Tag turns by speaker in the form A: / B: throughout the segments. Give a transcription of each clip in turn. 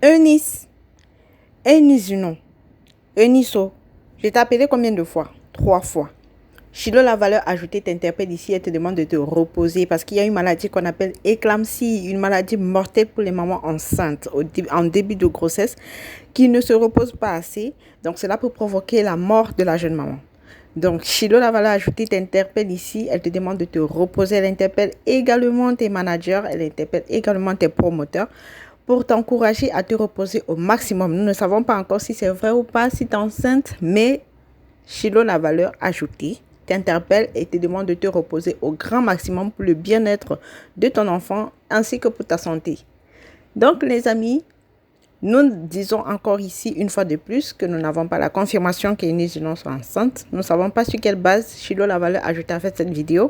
A: Eunice. Eunice, non. Euniso. Je t'ai appelé combien de fois? 3 fois. Chilo, la valeur ajoutée t'interpelle ici. Elle te demande de te reposer parce qu'il y a une maladie qu'on appelle éclampsie, une maladie mortelle pour les mamans enceintes en début de grossesse qui ne se repose pas assez. Donc, cela peut provoquer la mort de la jeune maman. Donc, Chilo, la valeur ajoutée t'interpelle ici. Elle te demande de te reposer. Elle interpelle également tes managers. Elle interpelle également tes promoteurs pour t'encourager à te reposer au maximum. Nous ne savons pas encore si c'est vrai ou pas, si tu es enceinte, mais Chilo, la valeur ajoutée t'interpelle et te demande de te reposer au grand maximum pour le bien-être de ton enfant ainsi que pour ta santé. Donc, les amis, nous disons encore ici une fois de plus que nous n'avons pas la confirmation qu'Eunice Junon soit enceinte. Nous ne savons pas sur quelle base Chilo, la valeur ajoutée, a fait cette vidéo,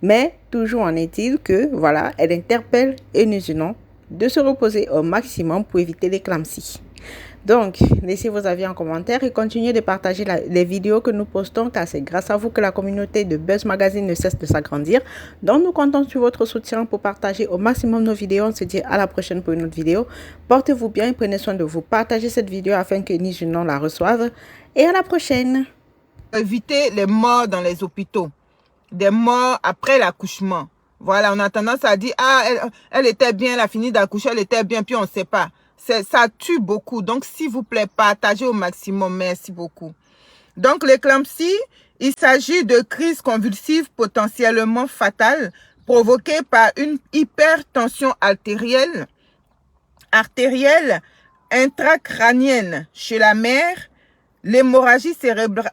A: mais toujours en est-il que, voilà, elle interpelle Eunice Junon de se reposer au maximum pour éviter l'éclampsie. Donc, laissez vos avis en commentaire et continuez de partager les vidéos que nous postons car c'est grâce à vous que la communauté de Buzz Magazine ne cesse de s'agrandir. Donc, nous comptons sur votre soutien pour partager au maximum nos vidéos. On se dit à la prochaine pour une autre vidéo. Portez-vous bien et prenez soin de vous. Partagez cette vidéo afin que Eunice Junon la reçoive. Et à la prochaine.
B: Éviter les morts dans les hôpitaux, des morts après l'accouchement. Voilà, on a tendance à dire, ah, elle était bien, elle a fini d'accoucher, elle était bien, puis on ne sait pas. Ça tue beaucoup. Donc, s'il vous plaît, partagez au maximum. Merci beaucoup. Donc, l'éclampsie, il s'agit de crises convulsives potentiellement fatales provoquées par une hypertension artérielle intracrânienne chez la mère, l'hémorragie cérébrale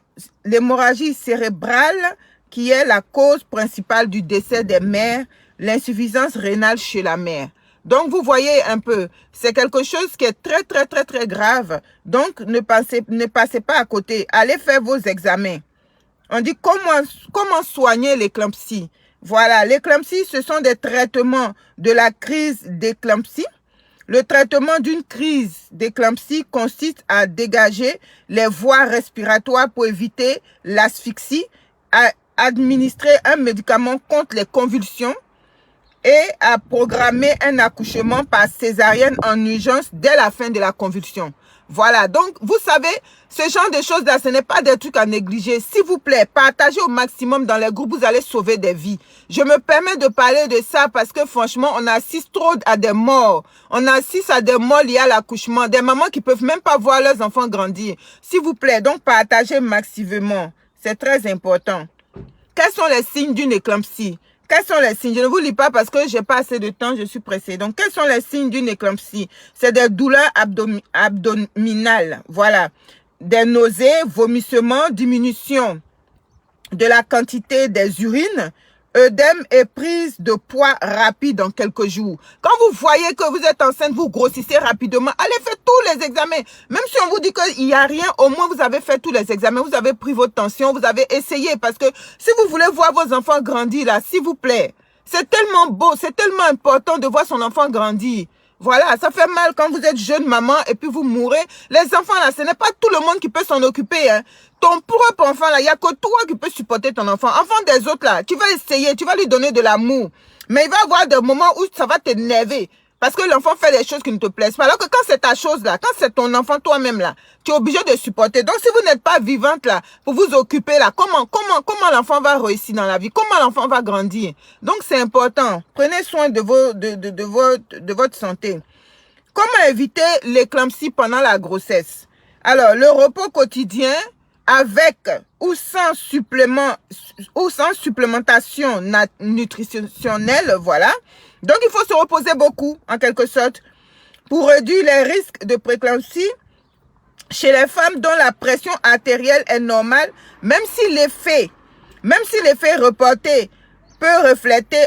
B: qui est la cause principale du décès des mères, l'insuffisance rénale chez la mère. Donc, vous voyez un peu, c'est quelque chose qui est très, très, très, très grave. Donc, ne passez pas à côté. Allez faire vos examens. On dit comment soigner l'éclampsie. Voilà, l'éclampsie, ce sont des traitements de la crise d'éclampsie. Le traitement d'une crise d'éclampsie consiste à dégager les voies respiratoires pour éviter l'asphyxie, à administrer un médicament contre les convulsions, et à programmer un accouchement par césarienne en urgence dès la fin de la convulsion. Voilà, donc vous savez, ce genre de choses-là, ce n'est pas des trucs à négliger. S'il vous plaît, partagez au maximum dans les groupes, vous allez sauver des vies. Je me permets de parler de ça parce que franchement, on assiste trop à des morts. On assiste à des morts liés à l'accouchement, des mamans qui ne peuvent même pas voir leurs enfants grandir. S'il vous plaît, donc partagez maximum. C'est très important. Quels sont les signes d'une éclampsie? Quels sont les signes? Je ne vous lis pas parce que je n'ai pas assez de temps, je suis pressée. Donc, quels sont les signes d'une éclampsie? C'est des douleurs abdominales, voilà. Des nausées, vomissements, diminution de la quantité des urines, œdème et prise de poids rapide en quelques jours. Quand vous voyez que vous êtes enceinte, vous grossissez rapidement, allez faire tous les examens. Même si on vous dit qu'il n'y a rien, au moins vous avez fait tous les examens, vous avez pris votre tension, vous avez essayé. Parce que si vous voulez voir vos enfants grandir là, s'il vous plaît, c'est tellement beau, c'est tellement important de voir son enfant grandir. Voilà, ça fait mal quand vous êtes jeune maman et puis vous mourrez. Les enfants là, ce n'est pas tout le monde qui peut s'en occuper. Hein. Ton propre enfant là, il n'y a que toi qui peux supporter ton enfant. Enfant des autres là, tu vas essayer, tu vas lui donner de l'amour. Mais il va y avoir des moments où ça va t'énerver. Parce que l'enfant fait des choses qui ne te plaisent pas. Alors que quand c'est ta chose là, quand c'est ton enfant toi-même là, tu es obligé de supporter. Donc si vous n'êtes pas vivante là, pour vous occuper là, comment l'enfant va réussir dans la vie? Comment l'enfant va grandir? Donc c'est important. Prenez soin de votre santé. Comment éviter l'éclampsie pendant la grossesse? Alors, le repos quotidien avec ou sans supplémentation nutritionnelle, voilà. Donc, il faut se reposer beaucoup, en quelque sorte, pour réduire les risques de préclampsie chez les femmes dont la pression artérielle est normale, même si l'effet reporté peut refléter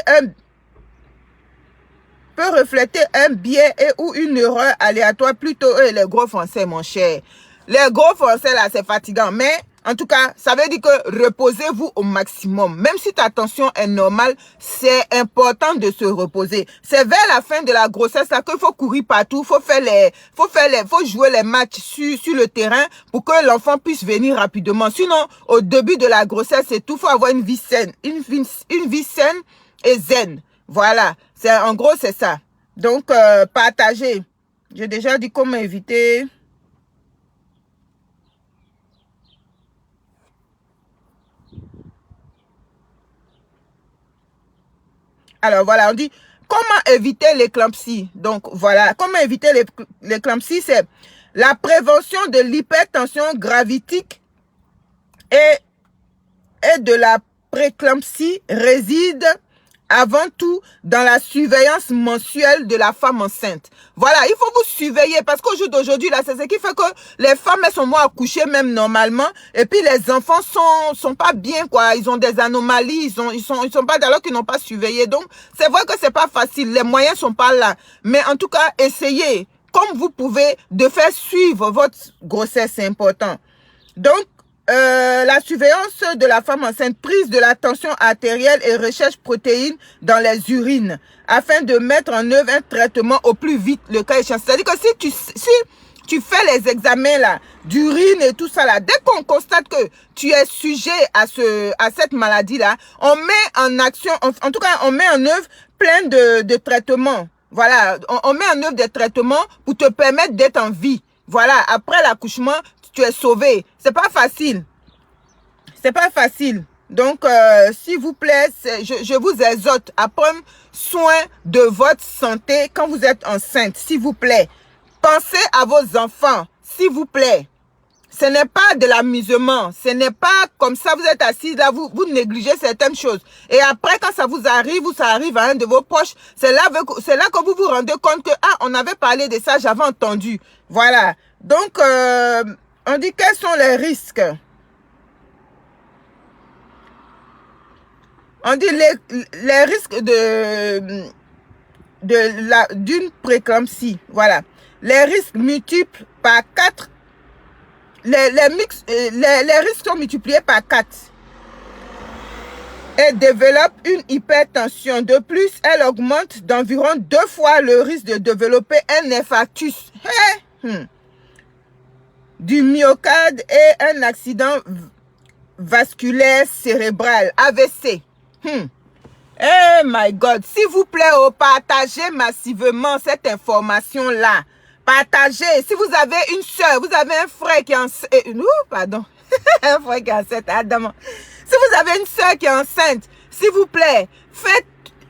B: un biais ou une erreur aléatoire plutôt. Les gros français, mon cher. Les gros français, là, c'est fatigant. Mais, en tout cas, ça veut dire que reposez-vous au maximum. Même si ta tension est normale, c'est important de se reposer. C'est vers la fin de la grossesse, là, qu'il faut courir partout. Faut jouer les matchs sur le terrain pour que l'enfant puisse venir rapidement. Sinon, au début de la grossesse, c'est tout. Faut avoir une vie saine. Une vie saine et zen. Voilà. En gros, c'est ça. Donc, partagez. J'ai déjà dit comment éviter. Alors voilà, on dit comment éviter l'éclampsie. Donc voilà, comment éviter l'éclampsie, c'est la prévention de l'hypertension gravidique et de la préclampsie réside avant tout dans la surveillance mensuelle de la femme enceinte. Voilà, il faut vous surveiller parce qu'au jour d'aujourd'hui, là, c'est ce qui fait que les femmes, elles sont moins accouchées même normalement. Et puis les enfants sont pas bien, quoi. Ils ont des anomalies, ils sont pas alors qu'ils n'ont pas surveillé. Donc, c'est vrai que c'est pas facile. Les moyens sont pas là. Mais en tout cas, essayez, comme vous pouvez, de faire suivre votre grossesse, c'est important. Donc, la surveillance de la femme enceinte, prise de la tension artérielle et recherche protéines dans les urines afin de mettre en œuvre un traitement au plus vite le cas échéant. C'est-à-dire que si tu fais les examens là d'urine et tout ça là, dès qu'on constate que tu es sujet à cette maladie là, on met en action, en tout cas on met en œuvre plein de traitements. Voilà, on met en œuvre des traitements pour te permettre d'être en vie. Voilà, après l'accouchement, tu es sauvé. C'est pas facile. C'est pas facile. Donc, s'il vous plaît, je vous exhorte à prendre soin de votre santé quand vous êtes enceinte. S'il vous plaît. Pensez à vos enfants. S'il vous plaît. Ce n'est pas de l'amusement. Ce n'est pas comme ça, vous êtes assis là, vous négligez certaines choses. Et après, quand ça vous arrive ou ça arrive à un de vos proches, c'est là que vous vous rendez compte que, ah, on avait parlé de ça, j'avais entendu. Voilà. Donc, on dit quels sont les risques. On dit les risques d'une préclampsie. Voilà. Les risques multiples par 4. Les risques sont multipliés par 4. Elle développe une hypertension. De plus, elle augmente d'environ 2 fois le risque de développer un infarctus du myocarde et un accident vasculaire cérébral, AVC. Oh my God, s'il vous plaît, partagez massivement cette information-là. Partagez. Si vous avez une soeur, vous avez un frère qui est enceinte. Pardon. Un frère qui est enceinte. Adam. Si vous avez une soeur qui est enceinte, s'il vous plaît, faites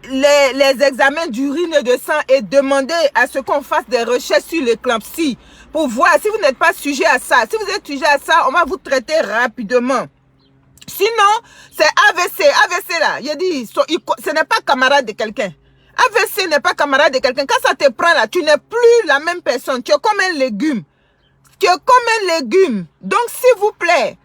B: les examens d'urine et de sang et demandez à ce qu'on fasse des recherches sur l'éclampsie pour voir si vous n'êtes pas sujet à ça. Si vous êtes sujet à ça, on va vous traiter rapidement. Sinon, c'est AVC. AVC là, il a dit, ce n'est pas camarade de quelqu'un. AVC n'est pas camarade de quelqu'un. Quand ça te prend là, tu n'es plus la même personne. Tu es comme un légume. Tu es comme un légume. Donc, s'il vous plaît,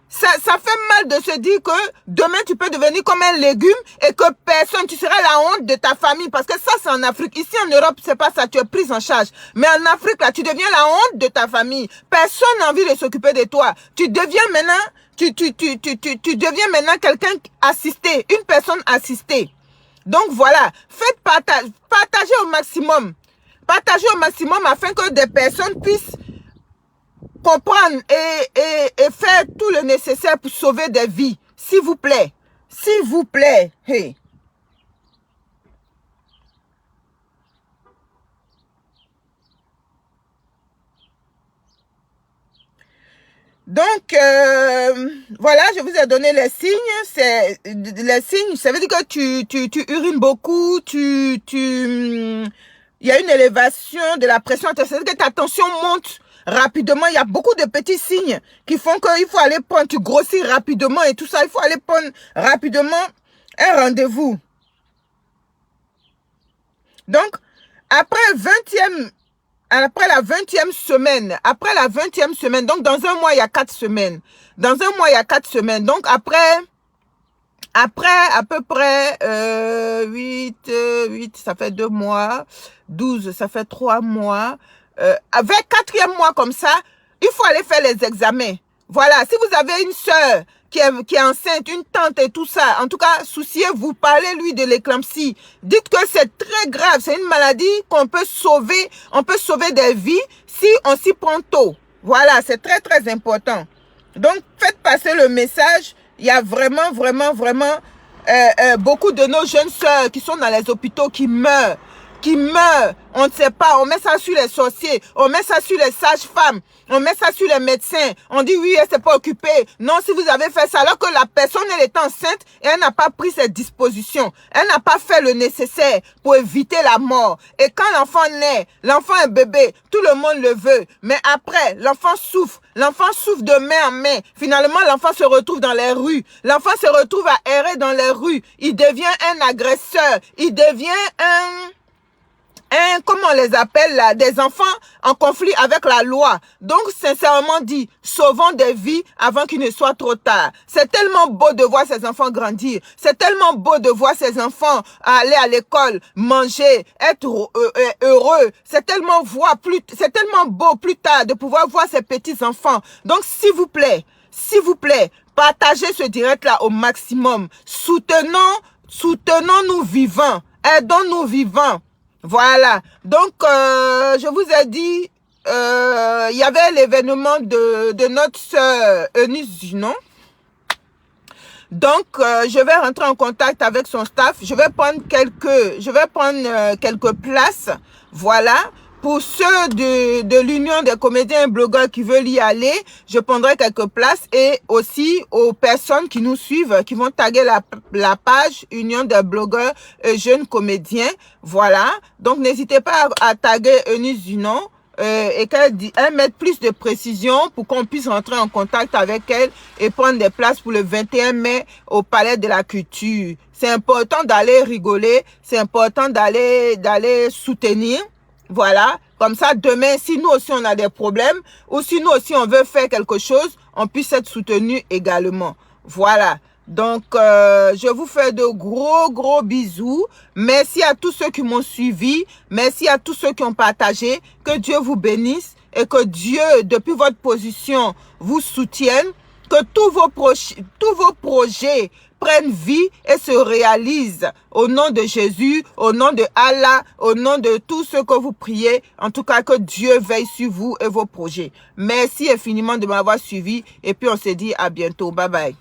B: ça fait mal de se dire que demain, tu peux devenir comme un légume et que personne, tu seras la honte de ta famille. Parce que ça, c'est en Afrique. Ici, en Europe, c'est pas ça. Tu es prise en charge. Mais en Afrique, là, tu deviens la honte de ta famille. Personne n'a envie de s'occuper de toi. Tu deviens maintenant, tu deviens maintenant quelqu'un assisté, une personne assistée. Donc voilà, faites partagez au maximum. Partagez au maximum afin que des personnes puissent comprendre et faire tout le nécessaire pour sauver des vies. S'il vous plaît. S'il vous plaît. Hey. Donc, voilà, je vous ai donné les signes. Les signes, ça veut dire que tu urines beaucoup, il y a une élévation de la pression artérielle, c'est-à-dire que ta tension monte rapidement. Il y a beaucoup de petits signes qui font qu'il faut aller prendre, tu grossis rapidement et tout ça. Il faut aller prendre rapidement un rendez-vous. Donc, après la 20e semaine, donc dans un mois, il y a 4 semaines. Dans un mois, il y a 4 semaines. Donc, après à peu près 8, ça fait 2 mois. 12, ça fait 3 mois. Avec 4e mois comme ça, il faut aller faire les examens. Voilà, si vous avez une sœur qui est enceinte, une tante et tout ça, en tout cas, souciez-vous, parlez-lui de l'éclampsie. Dites que c'est très grave, c'est une maladie qu'on peut sauver, on peut sauver des vies si on s'y prend tôt. Voilà, c'est très, très important. Donc, faites passer le message. Il y a vraiment, vraiment, vraiment beaucoup de nos jeunes sœurs qui sont dans les hôpitaux, qui meurent. qui meurent, on ne sait pas, on met ça sur les sorciers, on met ça sur les sages-femmes, on met ça sur les médecins, on dit oui, elle s'est pas occupée. Non, si vous avez fait ça, alors que la personne, elle est enceinte et elle n'a pas pris ses dispositions, elle n'a pas fait le nécessaire pour éviter la mort. Et quand l'enfant naît, l'enfant est bébé, tout le monde le veut, mais après, l'enfant souffre de main en main. Finalement, l'enfant se retrouve dans les rues, l'enfant se retrouve à errer dans les rues, il devient un agresseur, il devient comment on les appelle là, des enfants en conflit avec la loi. Donc, sincèrement dit, sauvons des vies avant qu'il ne soit trop tard. C'est tellement beau de voir ces enfants grandir. C'est tellement beau de voir ces enfants aller à l'école, manger, être heureux. C'est tellement beau plus tard de pouvoir voir ces petits enfants. Donc, s'il vous plaît, partagez ce direct là au maximum. Soutenons-nous vivants. Aidons-nous vivants. Voilà, donc je vous ai dit, il y avait l'événement de notre sœur Eunice Junon. Donc, je vais rentrer en contact avec son staff. Je vais prendre quelques places, voilà. Pour ceux de l'Union des comédiens et blogueurs qui veulent y aller, je prendrai quelques places et aussi aux personnes qui nous suivent, qui vont taguer la page Union des blogueurs et jeunes comédiens. Voilà. Donc, n'hésitez pas à taguer Eunice Junon et qu'elle mette plus de précision pour qu'on puisse rentrer en contact avec elle et prendre des places pour le 21 mai au Palais de la Culture. C'est important d'aller rigoler, c'est important d'aller soutenir. Voilà, comme ça demain, si nous aussi on a des problèmes ou si nous aussi on veut faire quelque chose, on puisse être soutenu également. Voilà, donc je vous fais de gros bisous. Merci à tous ceux qui m'ont suivi, merci à tous ceux qui ont partagé. Que Dieu vous bénisse et que Dieu, depuis votre position, vous soutienne. Que tous vos projets prennent vie et se réalisent au nom de Jésus, au nom de Allah, au nom de tous ceux que vous priez. En tout cas, que Dieu veille sur vous et vos projets. Merci infiniment de m'avoir suivi et puis on se dit à bientôt. Bye bye.